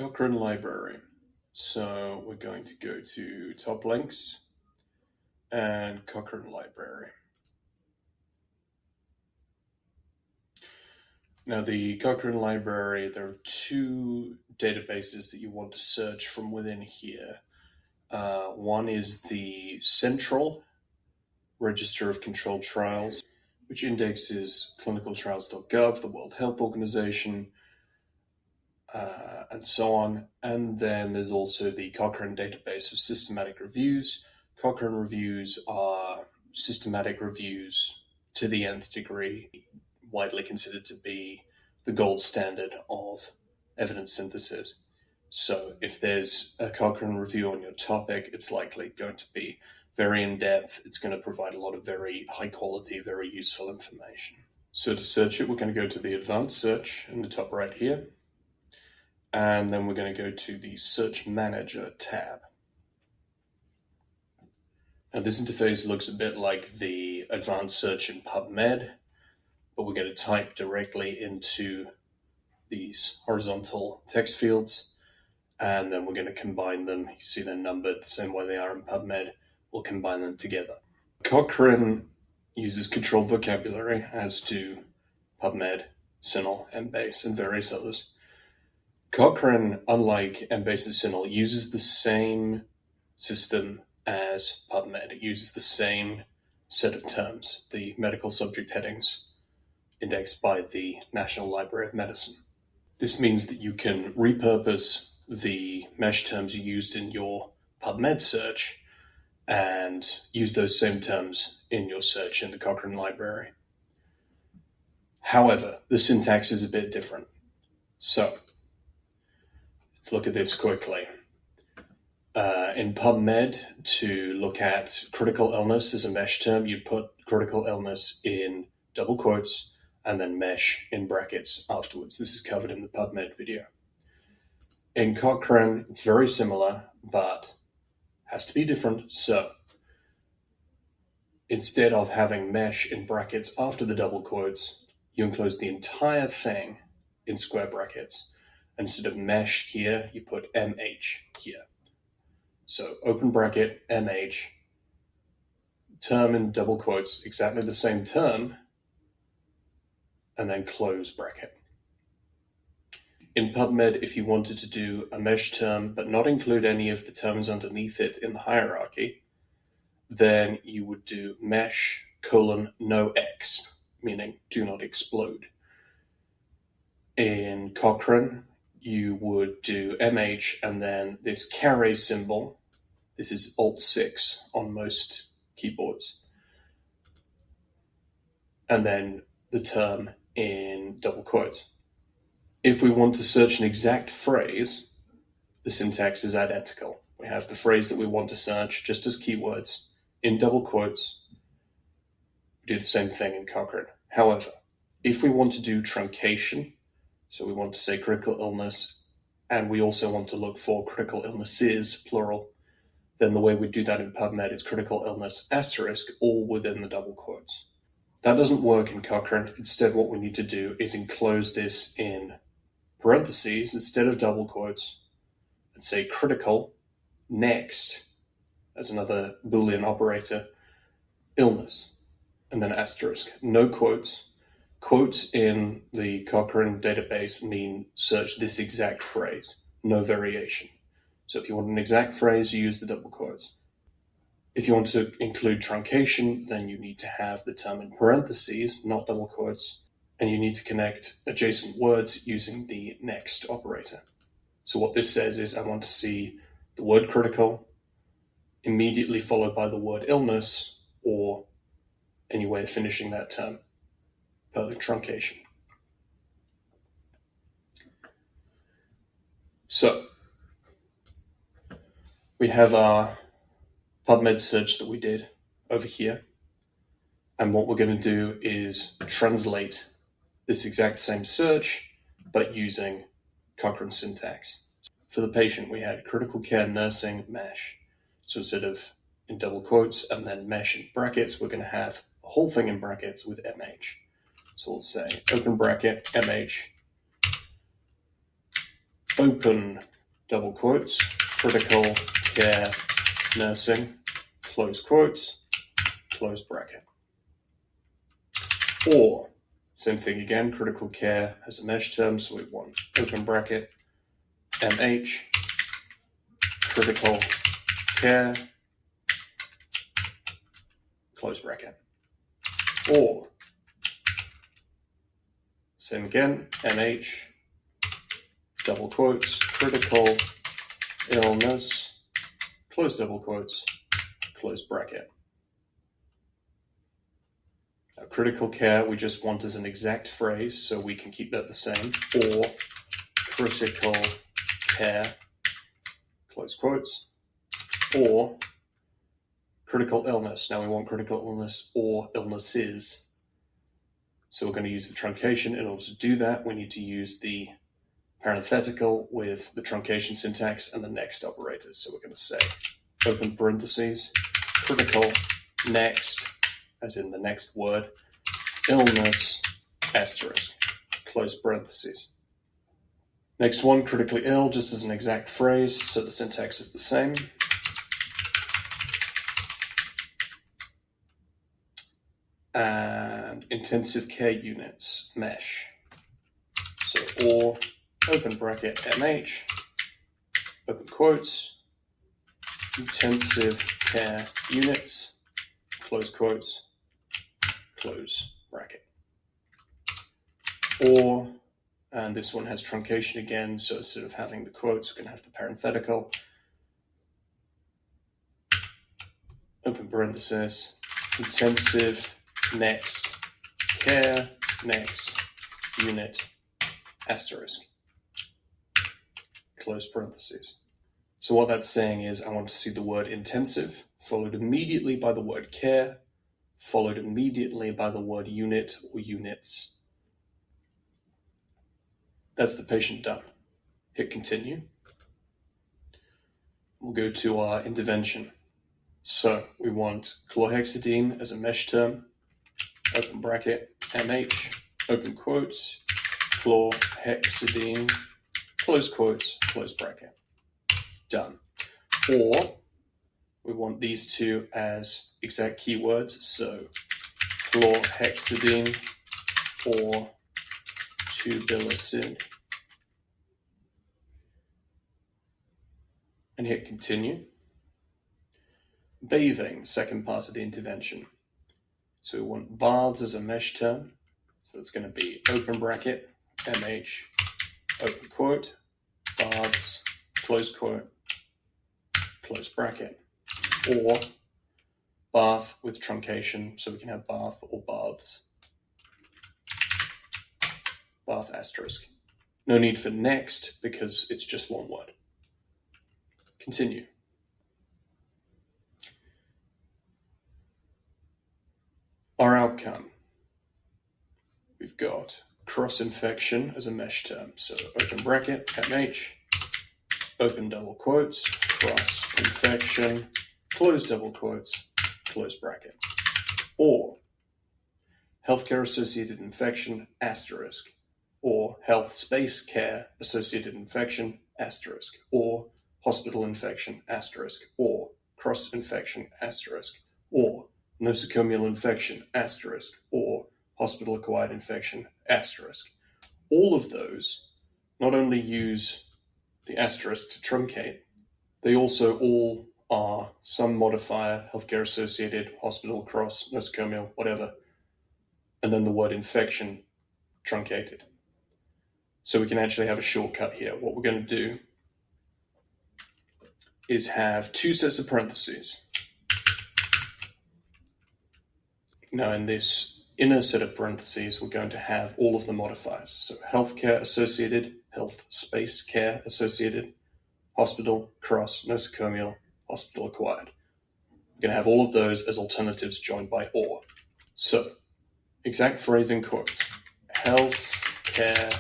Cochrane Library. So we're going to go to top links and Cochrane Library. Now the Cochrane Library, there are two databases that you want to search from within here. One is the Central Register of Controlled Trials, which indexes clinicaltrials.gov, the World Health Organization, and so on. And then there's also the Cochrane database of systematic reviews. Cochrane reviews are systematic reviews to the nth degree, widely considered to be the gold standard of evidence synthesis. So if there's a Cochrane review on your topic, it's likely going to be very in-depth. It's going to provide a lot of very high quality, very useful information. So to search it, we're going to go to the advanced search in the top right here. And then we're going to go to the Search Manager tab. Now this interface looks a bit like the advanced search in PubMed, but we're going to type directly into these horizontal text fields, and then we're going to combine them. You see they're numbered the same way they are in PubMed. We'll combine them together. Cochrane uses controlled vocabulary, as do PubMed, CINAHL, Embase, and various others. Cochrane, unlike Embase and CINAHL, uses the same system as PubMed. It uses the same set of terms, the medical subject headings indexed by the National Library of Medicine. This means that you can repurpose the MeSH terms you used in your PubMed search and use those same terms in your search in the Cochrane Library. However, the syntax is a bit different. So, let's look at this quickly. In PubMed, to look at critical illness as a MeSH term, you put critical illness in double quotes and then MeSH in brackets afterwards. This is covered in the PubMed video. In Cochrane, it's very similar, but has to be different. So instead of having MeSH in brackets after the double quotes, you enclose the entire thing in square brackets. Instead of MeSH here, you put MH here. So open bracket, MH, term in double quotes, exactly the same term, and then close bracket. In PubMed, if you wanted to do a MeSH term but not include any of the terms underneath it in the hierarchy, then you would do MeSH : no X, meaning do not explode. In Cochrane, you would do MH and then this caret symbol. This is Alt-6 on most keyboards. And then the term in double quotes. If we want to search an exact phrase, the syntax is identical. We have the phrase that we want to search just as keywords in double quotes. We do the same thing in Cochrane. However, if we want to do truncation, so we want to say critical illness, and we also want to look for critical illnesses, plural, then the way we do that in PubMed is critical illness asterisk, all within the double quotes. That doesn't work in Cochrane. Instead, what we need to do is enclose this in parentheses instead of double quotes and say critical, next, as another Boolean operator, illness, and then asterisk. No quotes. Quotes in the Cochrane database mean search this exact phrase, no variation. So if you want an exact phrase, you use the double quotes. If you want to include truncation, then you need to have the term in parentheses, not double quotes, and you need to connect adjacent words using the next operator. So what this says is I want to see the word critical immediately followed by the word illness or any way of finishing that term per the truncation. So we have our PubMed search that we did over here. And what we're going to do is translate this exact same search, but using Cochrane syntax. For the patient, we had critical care nursing MeSH. So instead of in double quotes and then MeSH in brackets, we're going to have the whole thing in brackets with MH. So we'll say open bracket, MH, open double quotes, critical care nursing, close quotes, close bracket. Or, same thing again, critical care has a mesh term, so we want open bracket, MH, critical care, close bracket. Or, same again, MH, double quotes, critical illness, close double quotes, close bracket. Now, critical care we just want as an exact phrase, so we can keep that the same. Or critical care, close quotes, or critical illness. Now we want critical illness or illnesses. So we're going to use the truncation. In order to do that, we need to use the parenthetical with the truncation syntax and the next operators. So we're going to say, open parentheses, critical, next, as in the next word, illness, asterisk, close parentheses. Next one, critically ill, just as an exact phrase, so the syntax is the same. And intensive care units, mesh. So, or, open bracket, MH, open quotes, intensive care units, close quotes, close bracket. Or, and this one has truncation again, so instead of having the quotes, we're going to have the parenthetical, open parenthesis, intensive, next, care, next, unit, asterisk, close parentheses. So what that's saying is I want to see the word intensive, followed immediately by the word care, followed immediately by the word unit or units. That's the patient done. Hit continue. We'll go to our intervention. So we want chlorhexidine as a mesh term, open bracket, MH, open quotes, chlorhexidine, close quotes, close bracket. Done. Or we want these two as exact keywords, so chlorhexidine or tubilacid. And hit continue. Bathing, second part of the intervention. So we want baths as a mesh term. So that's going to be open bracket, MH, open quote, baths, close quote, close bracket. Or bath with truncation, so we can have bath or baths. Bath asterisk. No need for next because it's just one word. Continue. Our outcome. We've got cross-infection as a mesh term. So open bracket, MH, open double quotes, cross-infection, close double quotes, close bracket. Or healthcare-associated infection, asterisk. Or health space care associated infection, asterisk. Or hospital infection, asterisk. Or cross-infection, asterisk. Or nosocomial infection, asterisk. Or hospital-acquired infection, asterisk. All of those not only use the asterisk to truncate, they also all are some modifier, healthcare-associated, hospital, cross, nosocomial, whatever, and then the word infection truncated. So we can actually have a shortcut here. What we're going to do is have two sets of parentheses. Now in this inner set of parentheses, we're going to have all of the modifiers. So healthcare associated, health space care associated, hospital, cross, nosocomial, hospital acquired. We're going to have all of those as alternatives joined by or. So, exact phrase in quotes. Healthcare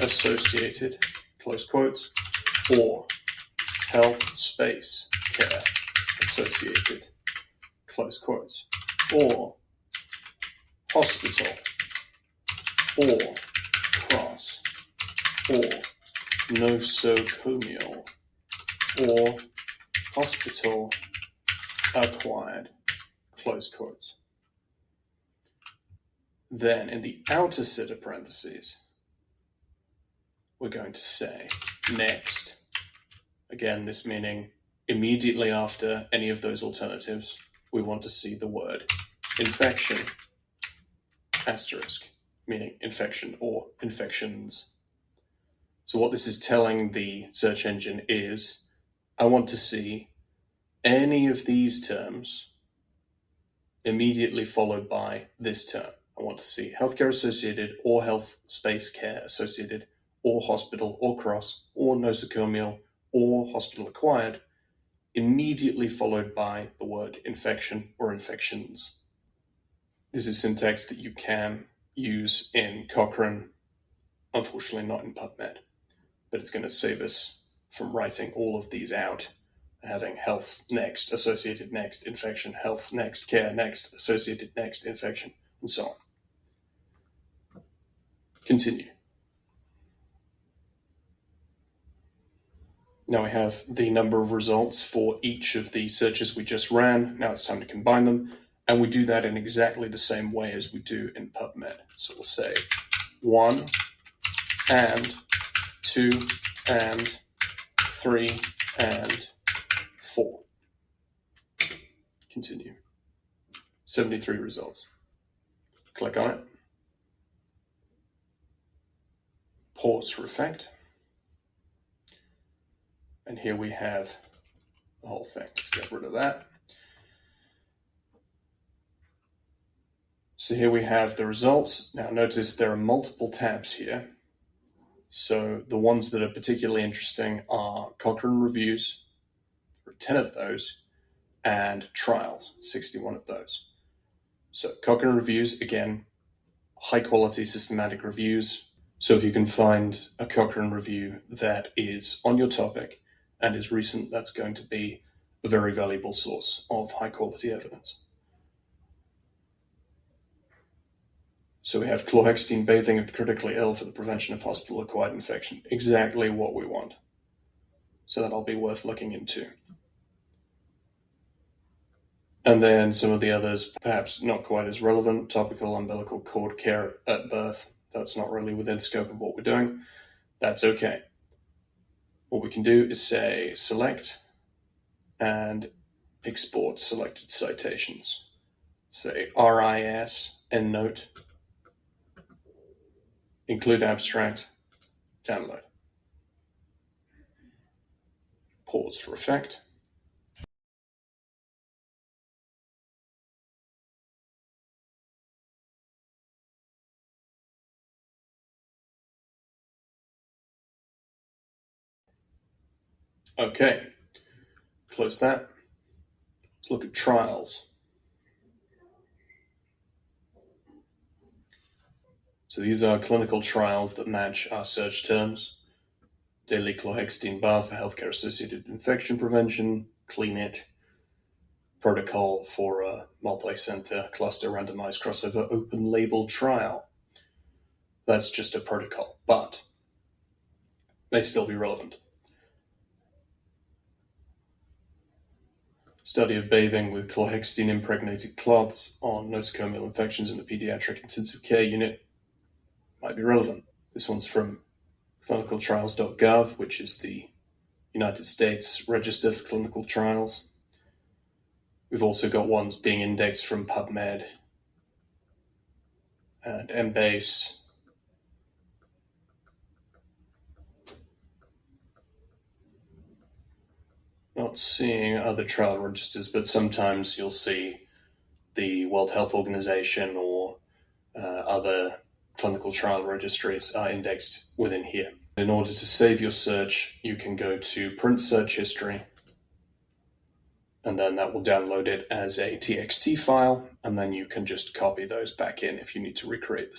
associated, close quotes, or health space care associated, close quotes, or hospital, or cross, or nosocomial or hospital acquired, close quotes. Then in the outer set of parentheses, we're going to say next. Again, this meaning immediately after any of those alternatives, we want to see the word infection, asterisk, meaning infection or infections. So what this is telling the search engine is, I want to see any of these terms immediately followed by this term. I want to see healthcare associated or health space care associated or hospital or cross or nosocomial or hospital acquired immediately followed by the word infection or infections. This is syntax that you can use in Cochrane, unfortunately not in PubMed, but it's going to save us from writing all of these out and having health next, associated next, infection, health next, care next, associated next, infection, and so on. Continue. Now we have the number of results for each of the searches we just ran. Now it's time to combine them. And we do that in exactly the same way as we do in PubMed. So we'll say 1 and 2 and 3 and 4. Continue. 73 results. Click on it. Pause for effect. And here we have the whole thing. Let's get rid of that. So here we have the results. Now notice there are multiple tabs here. So the ones that are particularly interesting are Cochrane reviews, 10 of those, and trials, 61 of those. So Cochrane reviews, again, high quality systematic reviews. So if you can find a Cochrane review that is on your topic and is recent, that's going to be a very valuable source of high quality evidence. So we have chlorhexidine bathing of the critically ill for the prevention of hospital-acquired infection. Exactly what we want. So that'll be worth looking into. And then some of the others, perhaps not quite as relevant. Topical umbilical cord care at birth. That's not really within the scope of what we're doing. That's okay. What we can do is say select and export selected citations. Say RIS, EndNote, include abstract, download. Pause for effect. Okay, close that. Let's look at trials. So these are clinical trials that match our search terms. Daily chlorhexidine bath for healthcare-associated infection prevention, CleanIt, protocol for a multi-center cluster randomized crossover open-label trial. That's just a protocol, but may still be relevant. Study of bathing with chlorhexidine-impregnated cloths on nosocomial infections in the pediatric intensive care unit might be relevant. This one's from clinicaltrials.gov, which is the United States Register for Clinical Trials. We've also got ones being indexed from PubMed and Embase. Not seeing other trial registers, but sometimes you'll see the World Health Organization or other clinical trial registries are indexed within here. In order to save your search, you can go to Print Search History, and then that will download it as a TXT file, and then you can just copy those back in if you need to recreate the